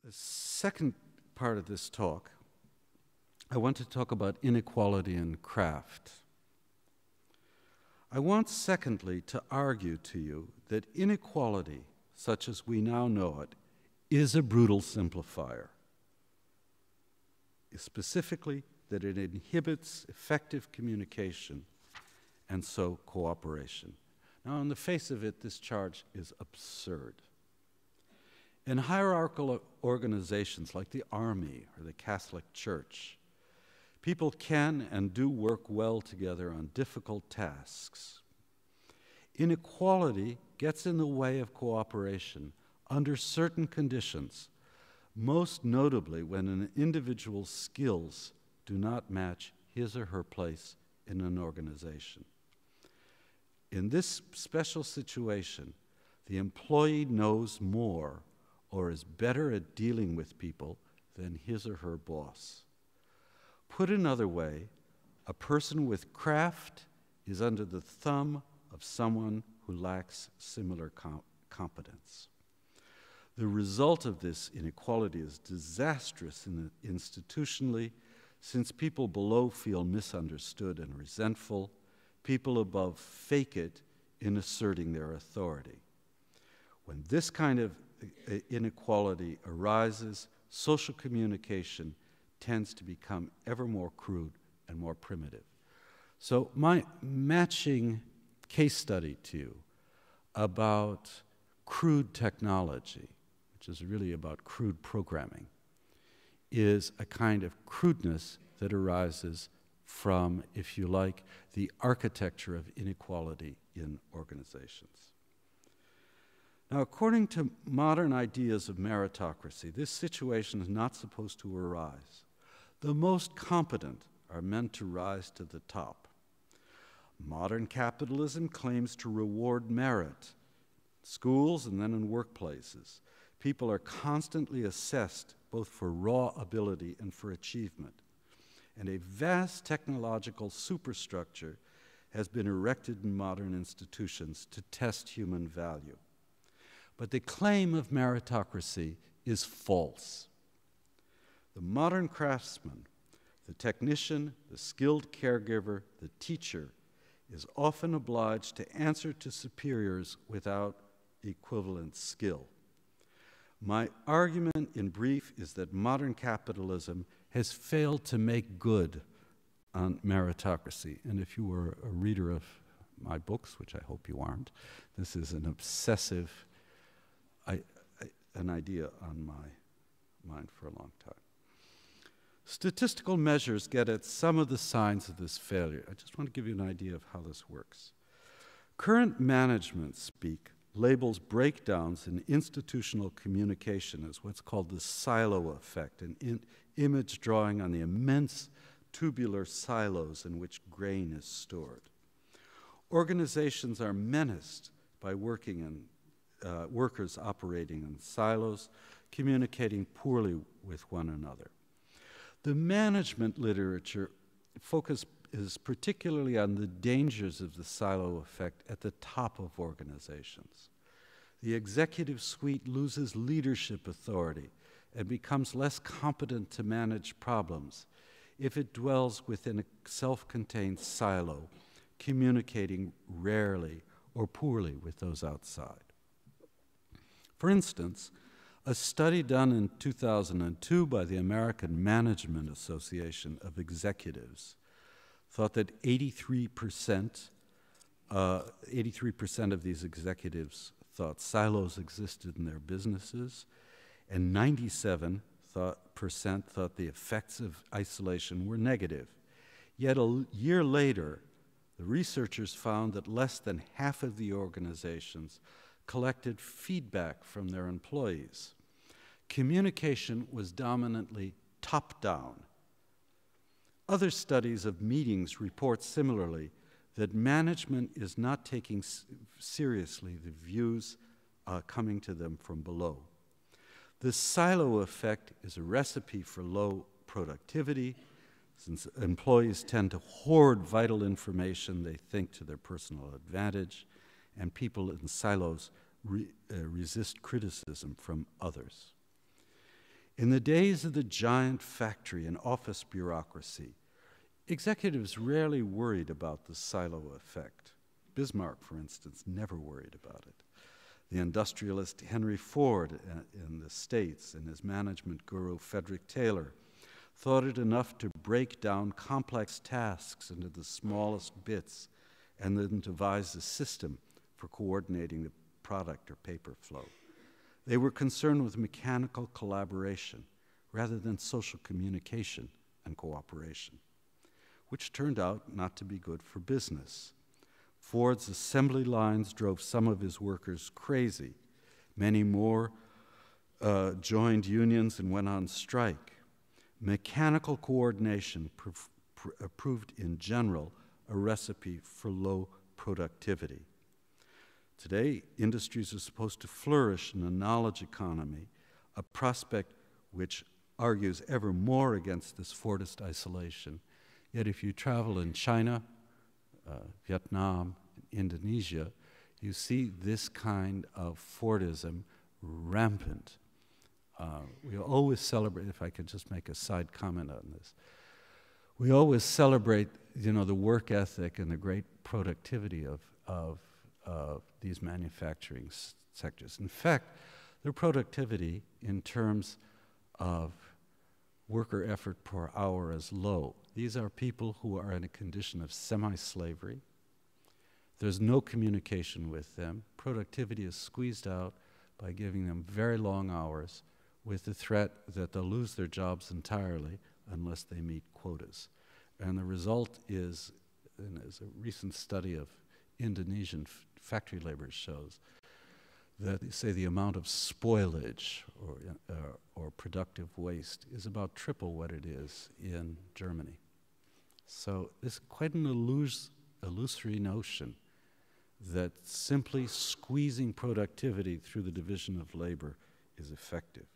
The second part of this talk, I want to talk about inequality in craft. I want, secondly, to argue to you that inequality, such as we now know it, is a brutal simplifier. Specifically, that it inhibits effective communication and so cooperation. Now, on the face of it, this charge is absurd. In hierarchical organizations like the Army or the Catholic Church, people can and do work well together on difficult tasks. Inequality gets in the way of cooperation under certain conditions, most notably when an individual's skills do not match his or her place in an organization. In this special situation, the employee knows more or is better at dealing with people than his or her boss. Put another way, a person with craft is under the thumb of someone who lacks similar competence. The result of this inequality is disastrous institutionally, since people below feel misunderstood and resentful, people above fake it in asserting their authority. When this kind of inequality arises, social communication tends to become ever more crude and more primitive. So my matching case study to you about crude technology, which is really about crude programming, is a kind of crudeness that arises from, if you like, the architecture of inequality in organizations. Now, according to modern ideas of meritocracy, this situation is not supposed to arise. The most competent are meant to rise to the top. Modern capitalism claims to reward merit. Schools and then in workplaces, people are constantly assessed both for raw ability and for achievement. And a vast technological superstructure has been erected in modern institutions to test human value. But the claim of meritocracy is false. The modern craftsman, the technician, the skilled caregiver, the teacher, is often obliged to answer to superiors without equivalent skill. My argument in brief is that modern capitalism has failed to make good on meritocracy. And if you were a reader of my books, which I hope you aren't, this is an obsessive an idea on my mind for a long time. Statistical measures get at some of the signs of this failure. I just want to give you an idea of how this works. Current management speak labels breakdowns in institutional communication as what's called the silo effect, an image drawing on the immense tubular silos in which grain is stored. Organizations are menaced by workers operating in silos, communicating poorly with one another. The management literature is particularly on the dangers of the silo effect at the top of organizations. The executive suite loses leadership authority and becomes less competent to manage problems if it dwells within a self-contained silo, communicating rarely or poorly with those outside. For instance, a study done in 2002 by the American Management Association of Executives thought that 83% of these executives thought silos existed in their businesses, and 97% thought the effects of isolation were negative. Yet a year later, the researchers found that less than half of the organizations collected feedback from their employees. Communication was dominantly top-down. Other studies of meetings report similarly that management is not taking seriously the views coming to them from below. The silo effect is a recipe for low productivity, since employees tend to hoard vital information they think to their personal advantage, and people in silos resist criticism from others. In the days of the giant factory and office bureaucracy, executives rarely worried about the silo effect. Bismarck, for instance, never worried about it. The industrialist Henry Ford in the States and his management guru Frederick Taylor thought it enough to break down complex tasks into the smallest bits and then devise a system for coordinating the product or paper flow. They were concerned with mechanical collaboration rather than social communication and cooperation, which turned out not to be good for business. Ford's assembly lines drove some of his workers crazy. Many more joined unions and went on strike. Mechanical coordination proved in general a recipe for low productivity. Today, industries are supposed to flourish in a knowledge economy, a prospect which argues ever more against this Fordist isolation. Yet if you travel in China, Vietnam, Indonesia, you see this kind of Fordism rampant. We always celebrate, if I could just make a side comment on this, we always celebrate, the work ethic and the great productivity of these manufacturing sectors. In fact, their productivity in terms of worker effort per hour is low. These are people who are in a condition of semi-slavery. There's no communication with them. Productivity is squeezed out by giving them very long hours with the threat that they'll lose their jobs entirely unless they meet quotas. And the result is, as a recent study of Indonesian factory labor shows, that they say the amount of spoilage or productive waste is about triple what it is in Germany. So it's quite an illusory notion that simply squeezing productivity through the division of labor is effective.